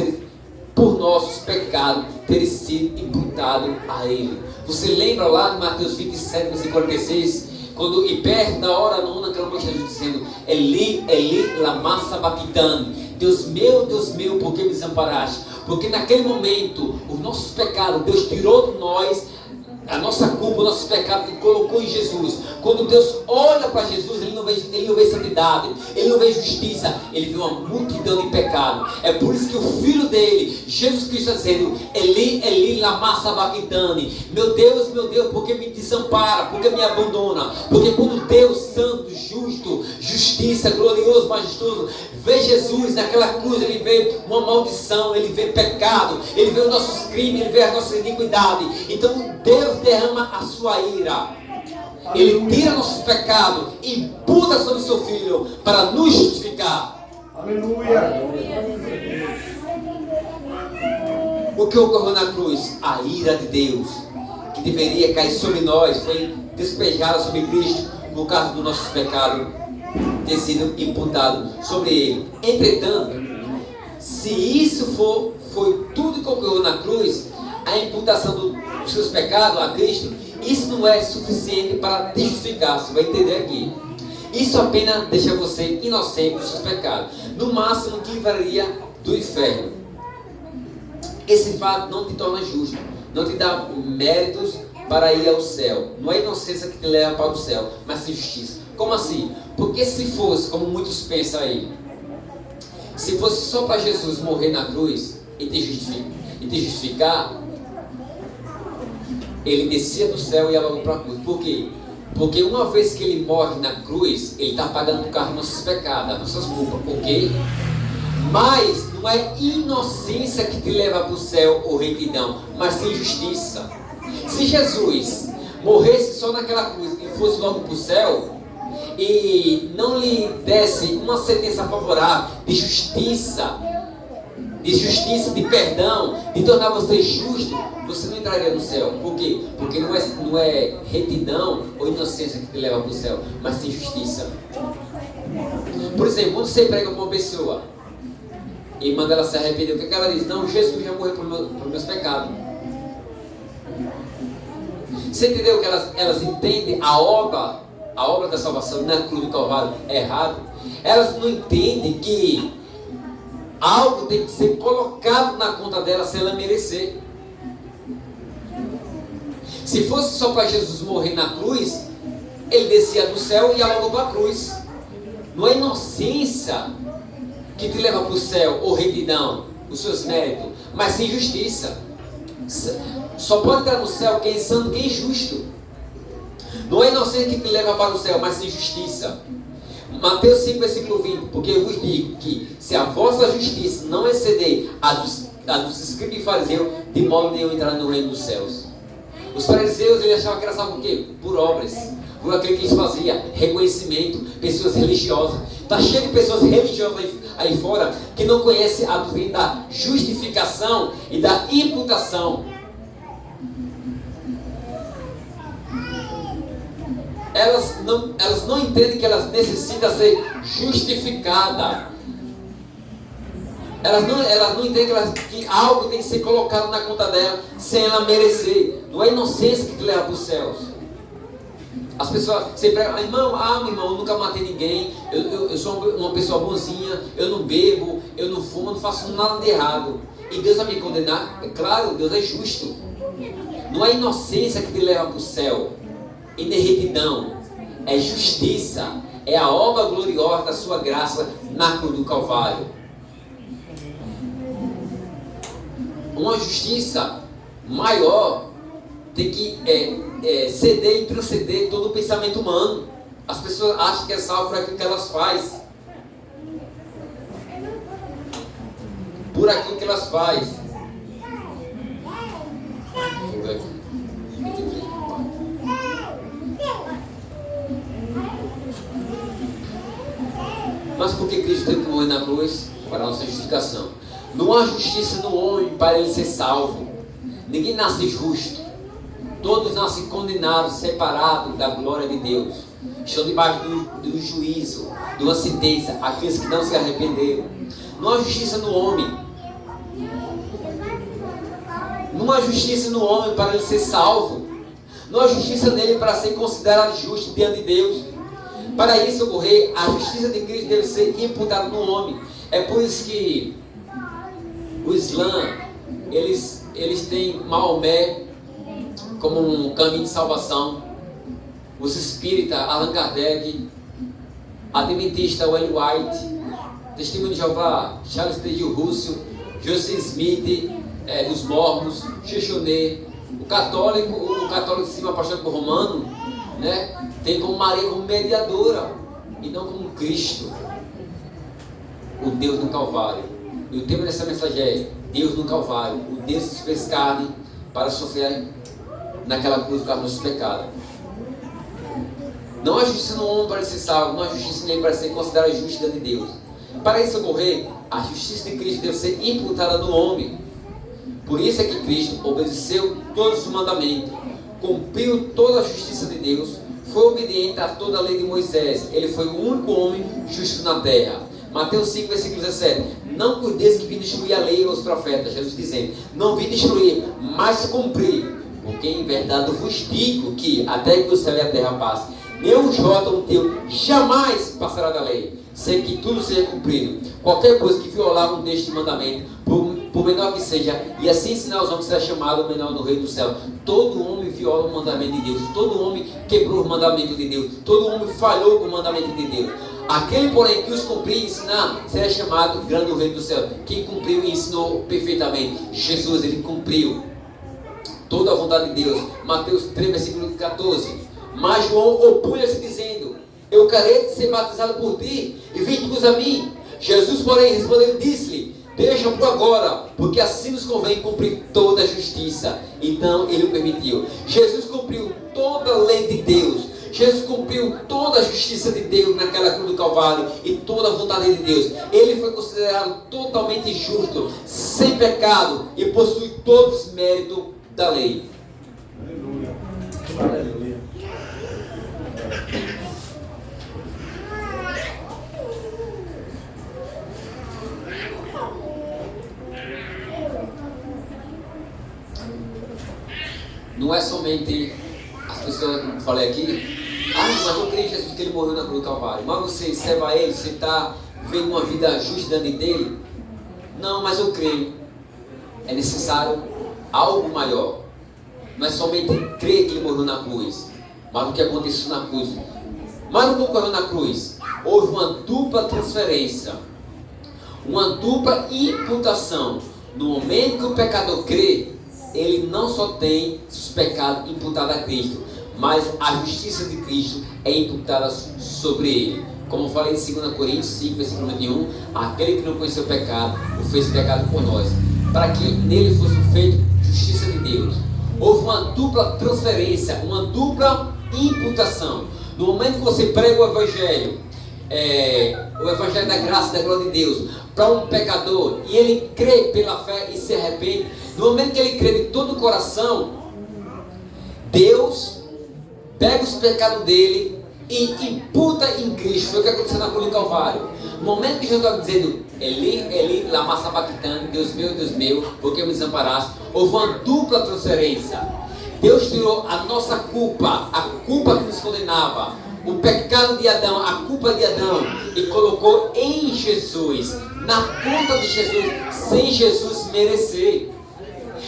terem sido imputado a Ele. Você lembra lá de Mateus 27, versículo 46, quando, e perto da hora nona, clamou Jesus dizendo: Eli, Eli, lama sabachthani, Deus meu, por que me desamparaste? Porque naquele momento, os nossos pecados, Deus tirou de nós a nossa culpa, os nossos pecados, e colocou em Jesus. Quando Deus olha para Jesus, ele não vê santidade, ele não vê justiça, ele vê uma multidão de pecado. É por isso que o Filho dele, Jesus Cristo, está dizendo: Eli, Eli, lama sabachthani, meu Deus, por que me desampara, por que me abandona? Porque quando Deus santo, justo, justiça, glorioso, majestoso, vê Jesus naquela cruz, ele vê uma maldição, ele vê pecado, ele vê os nossos crimes, ele vê a nossa iniquidade. Então Deus derrama a sua ira, ele tira nossos pecados e imputa sobre o seu Filho para nos justificar. Aleluia. O que ocorreu na cruz? A ira de Deus, que deveria cair sobre nós, foi despejada sobre Cristo por causa dos nossos pecados, ter sido imputado sobre Ele. Entretanto, se isso foi tudo que ocorreu na cruz, a imputação dos seus pecados a Cristo, isso não é suficiente para te justificar. Você vai entender aqui. Isso apenas deixa você inocente dos seus pecados. No máximo te livraria do inferno. Esse fato não te torna justo, não te dá méritos para ir ao céu. Não é inocência que te leva para o céu, mas sim justiça. Como assim? Porque se fosse, como muitos pensam aí, se fosse só para Jesus morrer na cruz e te justificar, ele descia do céu e ia logo para a cruz. Por quê? Porque uma vez que ele morre na cruz, ele está pagando por causa dos nossos pecados, das nossas culpas, ok? Mas não é inocência que te leva para o céu ou retidão, mas sim justiça. Se Jesus morresse só naquela cruz e fosse logo para o céu, e não lhe desse uma sentença favorável de justiça, de perdão, de tornar você justo, você não entraria no céu. Por quê? Porque não é retidão ou inocência que te leva para o céu, mas sim justiça. Por exemplo, quando você prega para uma pessoa e manda ela se arrepender, o que ela diz? Não, Jesus já morreu por meus pecados. Você entendeu que elas entendem a obra da salvação na cruz do Calvário é errado? Elas não entendem que algo tem que ser colocado na conta dela se ela merecer. Se fosse só para Jesus morrer na cruz, ele descia do céu e ia logo para a cruz. Não é inocência que te leva para o céu ou retidão, os seus méritos, mas sim justiça. Só pode entrar no céu quem é santo, quem é justo. Não é inocência que te leva para o céu, mas sim justiça. Mateus 5, versículo 20. Porque eu vos digo que se a vossa justiça não exceder a dos escribas e fariseus, de modo nenhum entrará no reino dos céus. Os fariseus, eles achavam que era salvo por quê? Por obras, por aquilo que eles faziam, reconhecimento, pessoas religiosas. Está cheio de pessoas religiosas aí fora que não conhecem a doutrina da justificação e da imputação. Elas não entendem que elas necessitam ser justificadas. Elas não entendem que algo tem que ser colocado na conta dela sem ela merecer. Não é inocência que te leva para os céus. As pessoas sempre irmão, meu irmão, eu nunca matei ninguém, eu sou uma pessoa bonzinha, eu não bebo, eu não fumo, eu não faço nada de errado. E Deus vai me condenar? É claro, Deus é justo. Não é inocência que te leva para o céu, e nem retidão, é justiça, é a obra gloriosa da sua graça na cruz do Calvário. Uma justiça maior tem que ceder e transcender todo o pensamento humano. As pessoas acham que é salvo por aquilo que elas fazem, por aquilo que elas fazem. Deixa eu ver aqui. Mas por que Cristo teve que morrer na cruz? Para a nossa justificação. Não há justiça no homem para ele ser salvo. Ninguém nasce justo. Todos nascem condenados, separados da glória de Deus. Estão debaixo do juízo, de uma sentença, aqueles que não se arrependeram. Não há justiça no homem. Não há justiça no homem para ele ser salvo. Não há justiça nele para ser considerado justo diante de Deus. Para isso ocorrer, a justiça de Cristo deve ser imputada no homem. É por isso que o Islã, eles têm Maomé como um caminho de salvação. Os espíritas, Allan Kardec, Adventista, Ellen White, Testemunho de Jeová, Charles Spurgeon Russell, Joseph Smith, dos Mormons, Chechonet. O catolicismo apaixonado por Romano, né, tem como Maria como mediadora e não como Cristo, o Deus no Calvário. E o tema dessa mensagem é Deus no Calvário, o Deus que se fez carne para sofrer naquela cruz por causa dos nossos pecados. Não há justiça no homem para ser salvo, não há justiça nem para ser considerado justo diante de Deus. Para isso ocorrer, a justiça de Cristo deve ser imputada no homem. Por isso é que Cristo obedeceu todos os mandamentos, cumpriu toda a justiça de Deus, foi obediente a toda a lei de Moisés. Ele foi o único homem justo na terra. Mateus 5, versículo 17. Não cuideis que vim destruir a lei e os profetas. Jesus dizendo, não vim destruir, mas cumprir. Porque em verdade eu vos digo que até que o céu e a terra passem, nenhum jota um teu jamais passará da lei, sem que tudo seja cumprido. Qualquer coisa que violar um deste mandamento, por menor que seja, e assim ensinar os homens, será chamado o menor no reino do céu. Todo homem viola o mandamento de Deus, todo homem quebrou o mandamento de Deus, todo homem falhou com o mandamento de Deus. Aquele, porém, que os cumpriu e ensinar, será chamado grande no reino do céu. Quem cumpriu e ensinou perfeitamente? Jesus, ele cumpriu toda a vontade de Deus. Mateus 3, versículo 14. Mas João opunha-se dizendo, eu quero ser batizado por ti, e vem tu a mim. Jesus, porém, respondeu e disse-lhe, deixa por agora, porque assim nos convém cumprir toda a justiça. Então ele o permitiu. Jesus cumpriu toda a lei de Deus. Jesus cumpriu toda a justiça de Deus naquela cruz do Calvário e toda a vontade de Deus. Ele foi considerado totalmente justo, sem pecado, e possui todos os méritos da lei. Aleluia. Aleluia. Não é somente as pessoas que eu falei aqui, mas eu creio em Jesus que ele morreu na cruz do Calvário. Mas você serve ele, você está vivendo uma vida justa diante dele? Não, mas eu creio. É necessário algo maior. Não é somente crer que ele morreu na cruz, mas o que aconteceu na cruz. Mas não ocorreu na cruz. Houve uma dupla transferência, uma dupla imputação. No momento que o pecador crê, ele não só tem os pecados imputados a Cristo, mas a justiça de Cristo é imputada sobre ele. Como eu falei em 2 Coríntios 5, versículo 21, aquele que não conheceu o pecado, o fez pecado por nós, para que nele fosse feita justiça de Deus. Houve uma dupla transferência, uma dupla imputação. No momento que você prega o Evangelho da graça e da glória de Deus, para um pecador, e ele crê pela fé e se arrepende, no momento que ele crê de todo o coração, Deus pega os pecados dele e imputa em Cristo. Foi o que aconteceu na cruz do Calvário. No momento que Jesus estava dizendo, Eli, Eli, lama sabachthani, Deus meu, por que me desamparaste? Houve uma dupla transferência. Deus tirou a nossa culpa, a culpa que nos condenava, o pecado de Adão, a culpa de Adão, e colocou em Jesus, na conta de Jesus, sem Jesus merecer.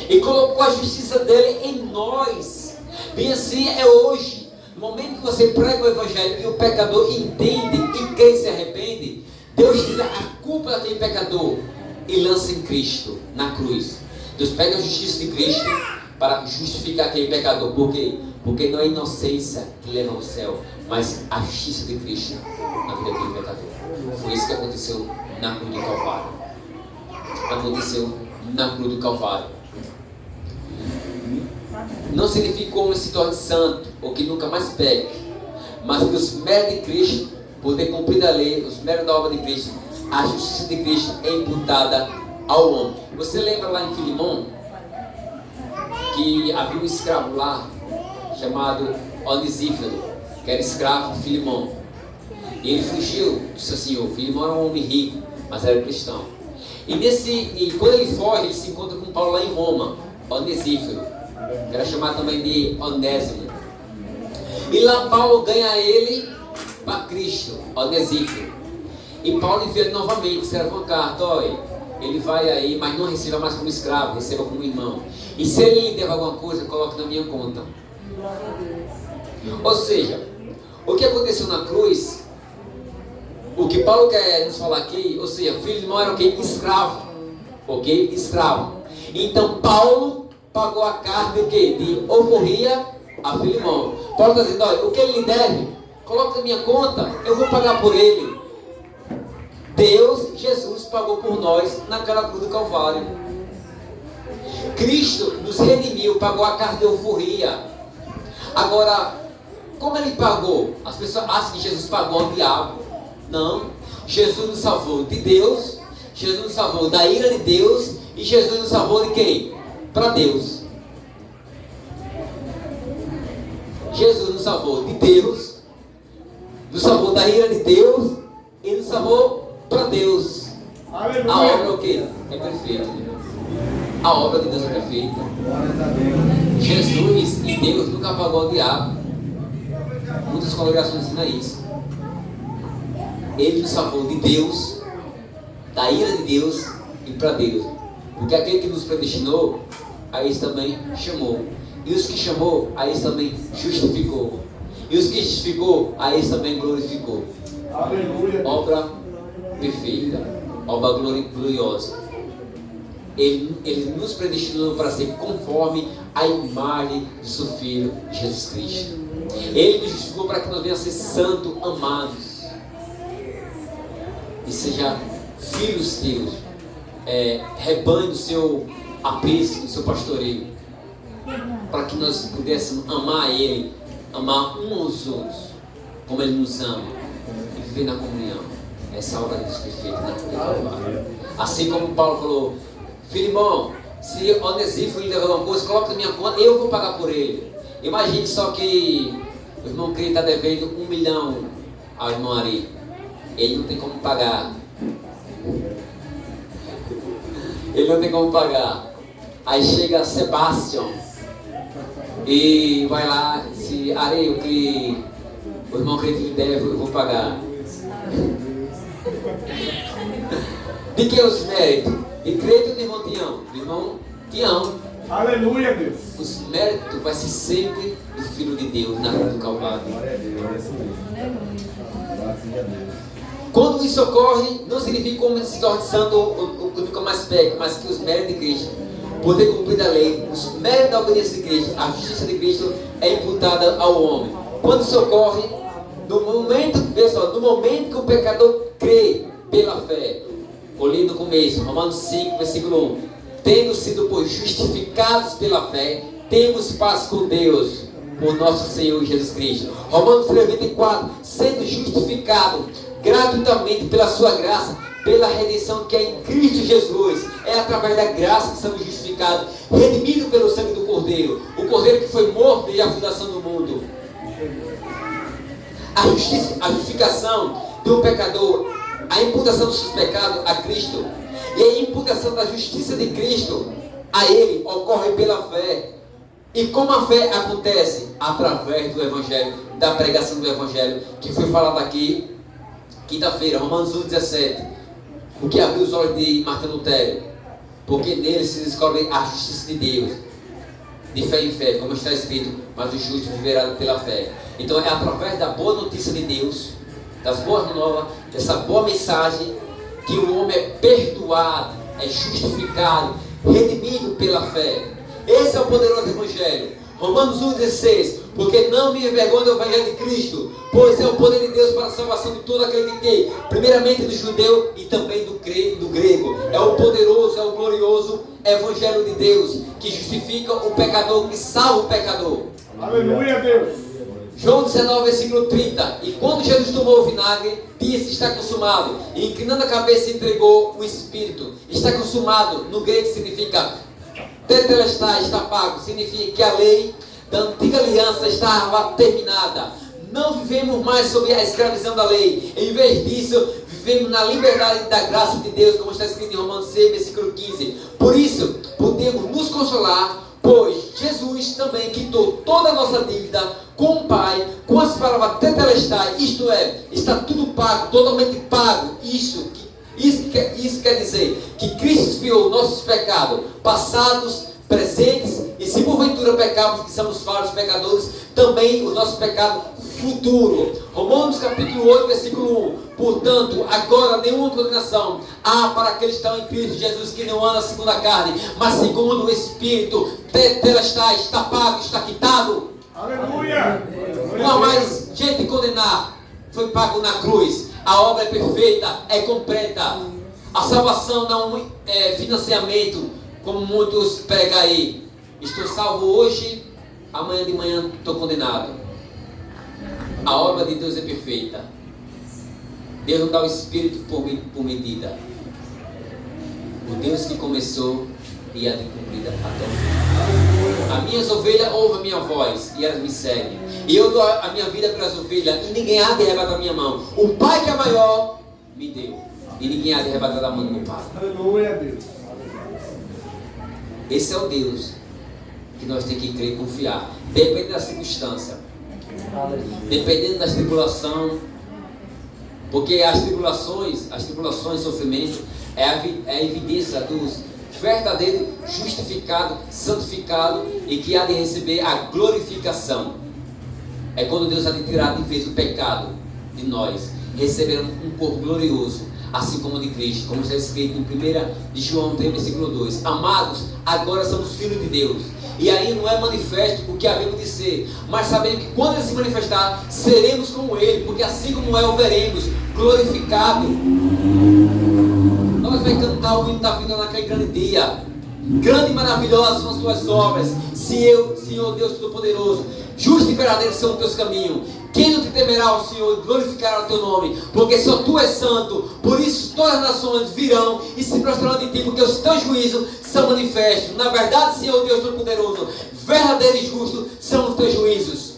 E colocou a justiça dele em nós. Bem assim é hoje. No momento que você prega o Evangelho e o pecador entende e crê e se arrepende, Deus tira a culpa daquele pecador e lança em Cristo, na cruz. Deus pega a justiça de Cristo para justificar aquele pecador. Por quê? Porque não é a inocência que leva ao céu, mas a justiça de Cristo na vida daquele pecador. Foi isso que aconteceu na cruz do Calvário. Aconteceu na cruz do Calvário. Não significa que o homem se torne santo ou que nunca mais peque, mas que os méritos de Cristo, poder cumprir a lei, os méritos da obra de Cristo, a justiça de Cristo é imputada ao homem. Você lembra lá em Filemão que havia um escravo lá chamado Onesíforo, que era escravo de Filemão, e ele fugiu do seu senhor. Filemão era um homem rico, mas era cristão. E quando ele foge, ele se encontra com Paulo lá em Roma, Onesíforo, que era chamado também de Onésimo. E lá Paulo ganha ele para Cristo, Onesíforo. E Paulo envia ele novamente, escreve uma carta: olha, ele vai aí, mas não receba mais como escravo, receba como irmão. E se ele lhe deve alguma coisa, coloque na minha conta. Ou seja, o que aconteceu na cruz, o que Paulo quer nos falar aqui, ou seja, filho de irmão era o que? Escravo. Ok? Escravo. Então Paulo pagou a carta de quê? De alforria a Filemão. Paulo está dizendo: olha, o que ele lhe deve, coloque na minha conta, eu vou pagar por ele. Deus, Jesus, pagou por nós naquela cruz do Calvário. Cristo nos redimiu, pagou a carta de alforria. Agora, como ele pagou? As pessoas acham que Jesus pagou ao diabo. Não. Jesus nos salvou de Deus, Jesus nos salvou da ira de Deus, e Jesus nos salvou de quem? Para Deus. Jesus nos salvou de Deus, nos salvou da ira de Deus e nos salvou para Deus. Aleluia. A obra é o quê? É perfeita. A obra de Deus é perfeita. Jesus e Deus nunca pagou o diabo. Muitas congregações ensinam isso. Ele nos salvou de Deus, da ira de Deus e para Deus. Porque aquele que nos predestinou, a eles também chamou. E os que chamou, a eles também justificou. E os que justificou, a eles também glorificou. Aleluia. Obra perfeita, obra gloriosa. Ele nos predestinou para ser conforme a imagem de seu Filho Jesus Cristo. Ele nos justificou para que nós venhamos a ser santos, amados, e seja filhos teus, rebanho do seu aprisco, do seu pastoreio, para que nós pudéssemos amar Ele, amar uns aos outros, como Ele nos ama, e viver na comunhão. Essa obra de Deus perfeita na cruz do Calvário. Assim como Paulo falou: Filemão, se Onesíforo lhe levar alguma coisa, coloque na minha conta, eu vou pagar por ele. Imagine só que o irmão Crente está devendo 1 milhão ao irmão Ari. Ele não tem como pagar. Ele não tem como pagar. Aí chega Sebastião e vai lá: se Ari, o que o irmão Crente lhe deve, eu vou pagar. De que os méritos? De Crente ou de irmão Tião? Do irmão Tião. Aleluia, Deus. Os méritos vai ser sempre do Filho de Deus na cruz do Calvário. Quando isso ocorre, não significa que o homem se torne santo ou nunca mais peca, mas que os méritos de Cristo, poder cumprir a lei, os méritos da obediência de Cristo, a justiça de Cristo é imputada ao homem. Quando isso ocorre, no momento, pessoal, no momento que o pecador crê pela fé, olhando no começo, Romanos 5, versículo 1, tendo sido, pois, justificados pela fé, temos paz com Deus, por nosso Senhor Jesus Cristo. Romanos 3, 24, sendo justificado gratuitamente pela sua graça, pela redenção que é em Cristo Jesus. É através da graça que somos justificados, redimidos pelo sangue do Cordeiro, o Cordeiro que foi morto desde a fundação do mundo. A justificação de um pecador, a imputação dos seus pecados a Cristo e a imputação da justiça de Cristo a Ele ocorre pela fé. E como a fé acontece? Através do Evangelho, da pregação do Evangelho, que foi falado aqui, quinta-feira, Romanos 1,17. O que abriu os olhos de Martim Lutero. Porque nele se descobre a justiça de Deus. De fé em fé, como está escrito, mas o justo viverá pela fé. Então é através da boa notícia de Deus, das boas novas, dessa boa mensagem, que o homem é perdoado, é justificado, redimido pela fé. Esse é o poderoso Evangelho. Romanos 1,16. Porque não me envergonho do Evangelho de Cristo, pois é o poder de Deus para a salvação de todo aquele que crê, primeiramente do judeu e também do grego. É o poderoso, é o glorioso Evangelho de Deus, que justifica o pecador, que salva o pecador. Aleluia, Deus. João 19, versículo 30. E quando Jesus tomou o vinagre, disse: está consumado. E inclinando a cabeça, entregou o Espírito. Está consumado, no grego significa tetelestai, está pago. Significa que a lei da antiga aliança estava terminada. Não vivemos mais sob a escravidão da lei. Em vez disso, vivemos na liberdade da graça de Deus, como está escrito em Romanos 6, versículo 15. Por isso, podemos nos consolar, pois Jesus também quitou toda a nossa dívida com o Pai, com as palavras tetelestai, isto é, está tudo pago, totalmente pago. Isso quer dizer que Cristo expiou nossos pecados passados, presentes, e se porventura pecamos, que somos falsos pecadores, também o nosso pecado futuro. Romanos capítulo 8, versículo 1. Portanto, agora nenhuma condenação há para aqueles que estão em Cristo Jesus, que não andam segundo a carne, mas segundo o Espírito. Tetelestai, está pago, está quitado. Aleluia. Não há mais gente condenar. Foi pago na cruz. A obra é perfeita, é completa. A salvação não é financiamento, como muitos pregam aí. Estou salvo hoje, amanhã de manhã estou condenado. A obra de Deus é perfeita. Deus não dá o Espírito por medida. O Deus que começou e há de cumprir até o fim. As minhas ovelhas ouvem a minha voz e elas me seguem. E eu dou a minha vida pelas ovelhas e ninguém há de arrebatar da minha mão. O Pai que é maior me deu. E ninguém há de arrebatar da mão do meu Pai. Aleluia, Deus. Esse é o Deus que nós temos que crer e confiar. Dependendo da circunstância. Dependendo da tribulação. Porque as tribulações, sofrimento, é a evidência dos verdadeiro justificado, santificado e que há de receber a glorificação. É quando Deus há de tirar de vez o pecado de nós, receber um corpo glorioso, assim como o de Cristo, como está escrito em 1 de João 3, versículo 2. Amados, agora somos filhos de Deus, e aí não é manifesto o que havemos de ser, mas sabemos que quando Ele se manifestar, seremos como Ele, porque assim como o veremos glorificado. Nós vamos cantar o hino da vida naquele grande dia. Grande e maravilhosa são as tuas obras, Senhor Deus Todo-Poderoso. Justo e verdadeiro são os teus caminhos. Quem não te temerá ao Senhor e glorificará o teu nome? Porque só tu és santo. Por isso todas as nações virão e se prostrarão de ti, porque os teus juízos são manifestos. Na verdade, Senhor Deus Todo-Poderoso, verdadeiro e justo são os teus juízos.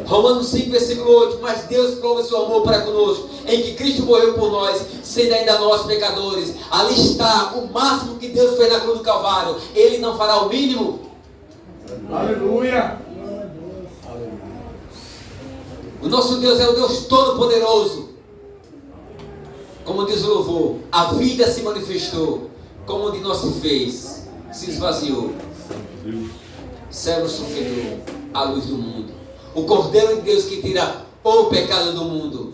Romanos 5, versículo 8. Mas Deus prova seu amor para conosco, em que Cristo morreu por nós, sendo ainda nós pecadores. Ali está o máximo que Deus fez na cruz do Calvário. Ele não fará o mínimo. Aleluia. O nosso Deus é o Deus Todo-Poderoso. Como diz o louvor, a vida se manifestou, como de nós se fez, se esvaziou. Servo sofredor, a luz do mundo. O Cordeiro de Deus que tira o pecado do mundo.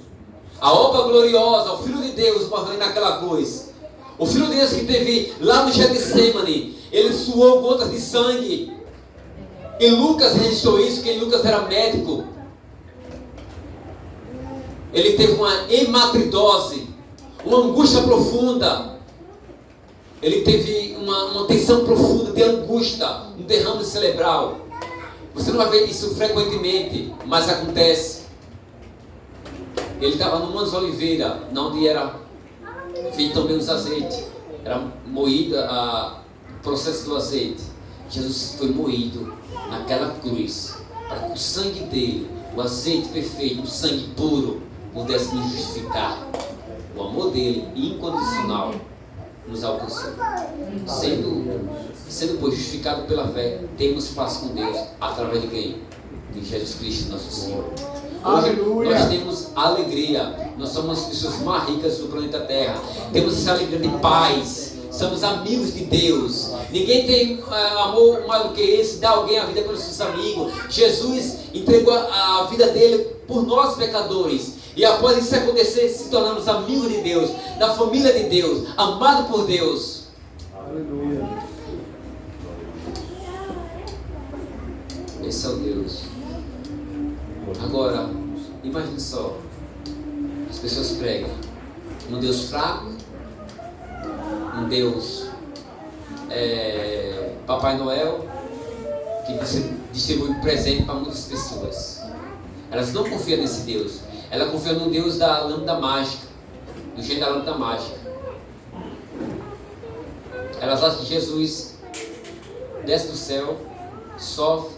A obra gloriosa, o Filho de Deus morrendo naquela cruz. O Filho de Deus que teve lá no Getsemane, ele suou gotas de sangue. E Lucas registrou isso, que Lucas era médico. Ele teve uma hematidose, uma angústia profunda. Ele teve uma tensão profunda de angústia, um derrame cerebral. Você não vai ver isso frequentemente, mas acontece. Ele estava no Monte Oliveira, onde era feito também os azeites. Era moído o processo do azeite. Jesus foi moído naquela cruz, para que o sangue dele, o azeite perfeito, o sangue puro, pudesse nos justificar. O amor dele, incondicional, nos alcançou. Sendo pois justificado pela fé, temos paz com Deus, através de quem? De Jesus Cristo, nosso Senhor. Hoje Aleluia. nós temos alegria, nós somos as pessoas mais ricas do planeta Terra, temos essa alegria de paz, somos amigos de Deus. Ninguém tem amor mais do que esse, dar alguém a vida pelos seus amigos. Jesus entregou a vida dele por nós pecadores, e após isso acontecer, se tornamos amigos de Deus, da família de Deus, amados por Deus. Aleluia. Esse é o Deus. Agora, imagine só, as pessoas pregam um Deus fraco, um Deus Papai Noel, que distribui presente para muitas pessoas. Elas não confiam nesse Deus, ela confia no Deus da lâmpada mágica, do jeito da lâmpada mágica. Elas acham que Jesus desce do céu, sofre,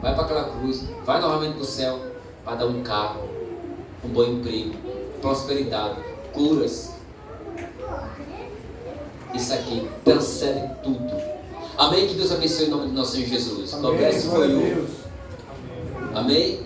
vai para aquela cruz, vai novamente para o céu para dar um carro, um bom emprego, prosperidade, curas. Isso aqui transcende tudo. Amém? Que Deus abençoe em nome do nosso Senhor Jesus. Qualquer esse foi o. Amém?